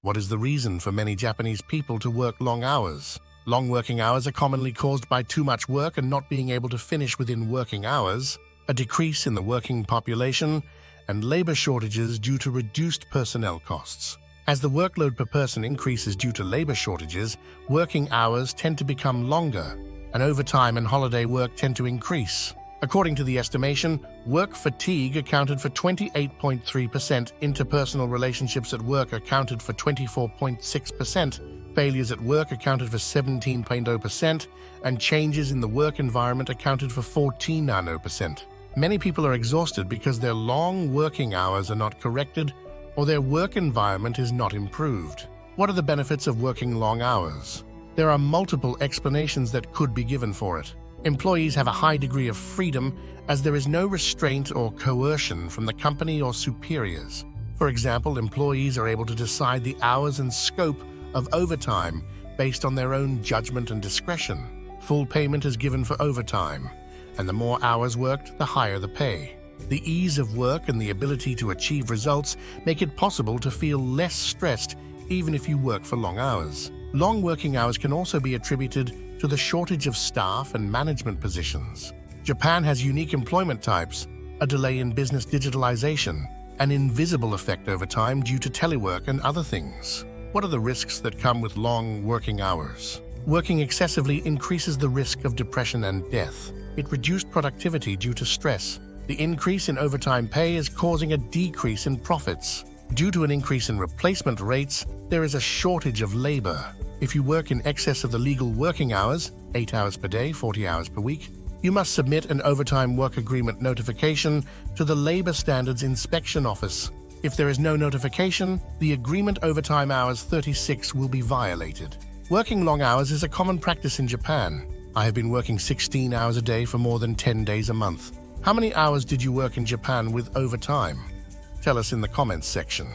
What is the reason for many Japanese people to work long hours? Long working hours are commonly caused by too much work and not being able to finish within working hours, a decrease in the working population, and labor shortages due to reduced personnel costs. As the workload per person increases due to labor shortages, working hours tend to become longer, and overtime and holiday work tend to increase. According to the estimation, work fatigue accounted for 28.3%, interpersonal relationships at work accounted for 24.6%, failures at work accounted for 17.0%, and changes in the work environment accounted for 14.0%. Many people are exhausted because their long working hours are not corrected or their work environment is not improved. What are the benefits of working long hours? There are multiple explanations that could be given for it. Employees have a high degree of freedom as there is no restraint or coercion from the company or superiors. For example, employees are able to decide the hours and scope of overtime based on their own judgment and discretion. Full payment is given for overtime, and the more hours worked, the higher the pay. The ease of work and the ability to achieve results make it possible to feel less stressed even if you work for long hours. Long working hours can also be attributed to the shortage of staff and management positions. Japan has unique employment types, a delay in business digitalization, an invisible effect over time due to telework and other things. What are the risks that come with long working hours? Working excessively increases the risk of depression and death. It reduced productivity due to stress. The increase in overtime pay is causing a decrease in profits. Due to an increase in replacement rates, there is a shortage of labor. If you work in excess of the legal working hours, 8 hours per day, 40 hours per week, you must submit an overtime work agreement notification to the Labor Standards Inspection Office. If there is no notification, the agreement overtime hours 36 will be violated. Working long hours is a common practice in Japan. I have been working 16 hours a day for more than 10 days a month. How many hours did you work in Japan with overtime? Tell us in the comments section.